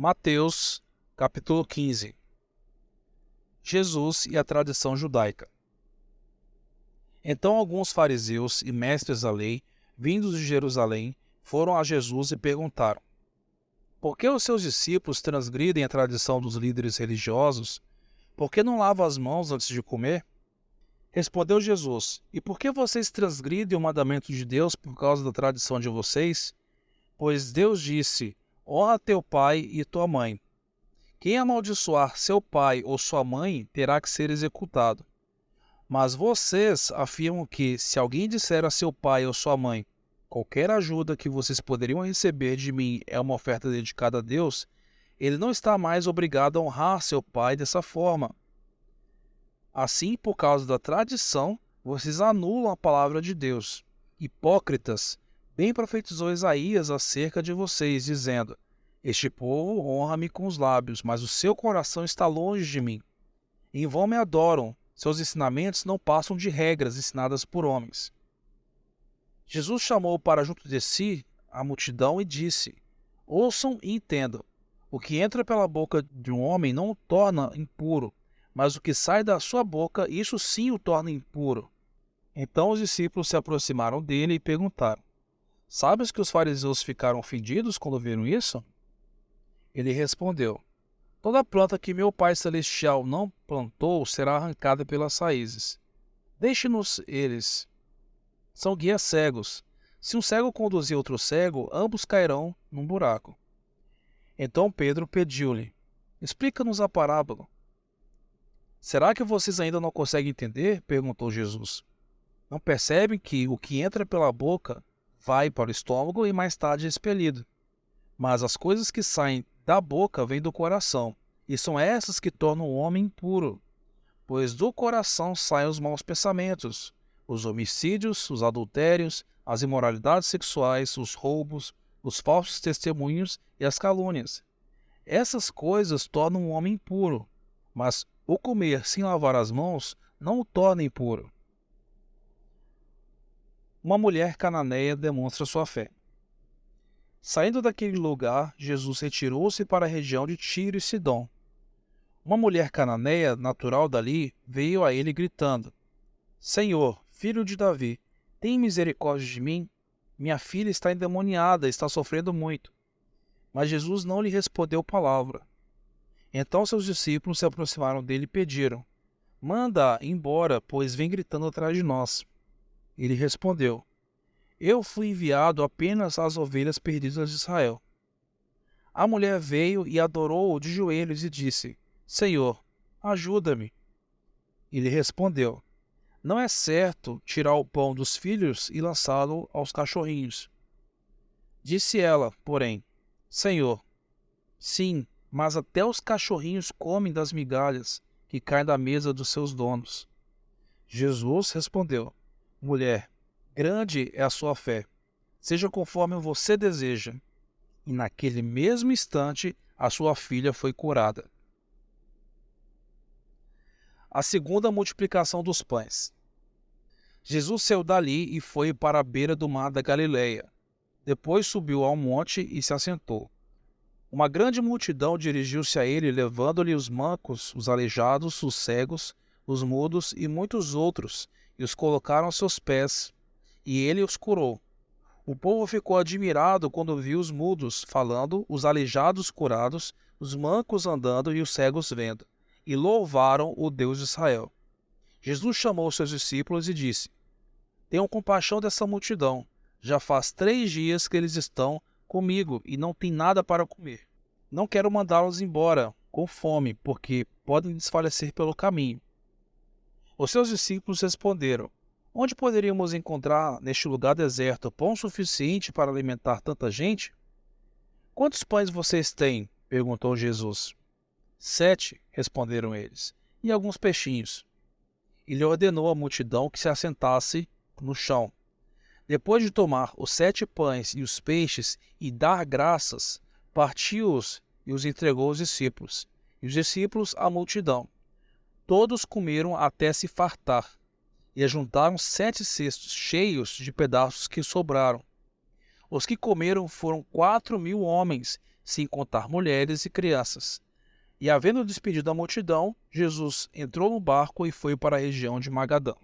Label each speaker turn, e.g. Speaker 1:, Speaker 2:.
Speaker 1: Mateus, capítulo 15. Jesus e a tradição judaica. Então alguns fariseus e mestres da lei, vindos de Jerusalém, foram a Jesus e perguntaram: Por que os seus discípulos transgridem a tradição dos líderes religiosos? Por que não lavam as mãos antes de comer? Respondeu Jesus: E por que vocês transgridem o mandamento de Deus por causa da tradição de vocês? Pois Deus disse: Honra teu pai e tua mãe. Quem amaldiçoar seu pai ou sua mãe terá que ser executado. Mas vocês afirmam que, se alguém disser a seu pai ou sua mãe, qualquer ajuda que vocês poderiam receber de mim é uma oferta dedicada a Deus, ele não está mais obrigado a honrar seu pai dessa forma. Assim, por causa da tradição, vocês anulam a palavra de Deus. Hipócritas, bem profetizou Isaías acerca de vocês, dizendo: Este povo honra-me com os lábios, mas o seu coração está longe de mim. Em vão me adoram, seus ensinamentos não passam de regras ensinadas por homens. Jesus chamou para junto de si a multidão e disse: Ouçam e entendam. O que entra pela boca de um homem não o torna impuro, mas o que sai da sua boca, isso sim o torna impuro. Então os discípulos se aproximaram dele e perguntaram: Sabes que os fariseus ficaram ofendidos quando viram isso? Ele respondeu: Toda planta que meu Pai Celestial não plantou será arrancada pelas raízes. Deixe-nos eles. São guias cegos. Se um cego conduzir outro cego, ambos cairão num buraco. Então Pedro pediu-lhe: Explica-nos a parábola. Será que vocês ainda não conseguem entender? Perguntou Jesus. Não percebem que o que entra pela boca vai para o estômago e mais tarde é expelido? Mas as coisas que saem da boca vêm do coração, e são essas que tornam o homem impuro. Pois do coração saem os maus pensamentos, os homicídios, os adultérios, as imoralidades sexuais, os roubos, os falsos testemunhos e as calúnias. Essas coisas tornam o homem impuro, mas o comer sem lavar as mãos não o torna impuro. Uma mulher cananeia demonstra sua fé. Saindo daquele lugar, Jesus retirou-se para a região de Tiro e Sidom. Uma mulher cananeia, natural dali, veio a ele gritando: Senhor, filho de Davi, tem misericórdia de mim? Minha filha está endemoniada, está sofrendo muito. Mas Jesus não lhe respondeu palavra. Então seus discípulos se aproximaram dele e pediram: Manda-a embora, pois vem gritando atrás de nós. Ele respondeu: Eu fui enviado apenas às ovelhas perdidas de Israel. A mulher veio e adorou-o de joelhos e disse: Senhor, ajuda-me. Ele respondeu: Não é certo tirar o pão dos filhos e lançá-lo aos cachorrinhos. Disse ela, porém: Senhor, sim, mas até os cachorrinhos comem das migalhas que caem da mesa dos seus donos. Jesus respondeu: Mulher, grande é a sua fé. Seja conforme você deseja. E naquele mesmo instante, a sua filha foi curada. A segunda multiplicação dos pães. Jesus saiu dali e foi para a beira do mar da Galileia. Depois subiu ao monte e se assentou. Uma grande multidão dirigiu-se a ele, levando-lhe os mancos, os aleijados, os cegos, os mudos e muitos outros, e os colocaram aos seus pés, e ele os curou. O povo ficou admirado quando viu os mudos falando, os aleijados curados, os mancos andando e os cegos vendo, e louvaram o Deus de Israel. Jesus chamou seus discípulos e disse: Tenham compaixão dessa multidão. Já faz 3 dias que eles estão comigo e não têm nada para comer. Não quero mandá-los embora com fome, porque podem desfalecer pelo caminho. Os seus discípulos responderam: Onde poderíamos encontrar neste lugar deserto pão suficiente para alimentar tanta gente? Quantos pães vocês têm? Perguntou Jesus. 7, responderam eles, e alguns peixinhos. Ele ordenou à multidão que se assentasse no chão. Depois de tomar os 7 pães e os peixes e dar graças, partiu-os e os entregou aos discípulos, e os discípulos à multidão. Todos comeram até se fartar, e ajuntaram 7 cestos cheios de pedaços que sobraram. Os que comeram foram 4.000 homens, sem contar mulheres e crianças. E havendo despedido a multidão, Jesus entrou no barco e foi para a região de Magadã.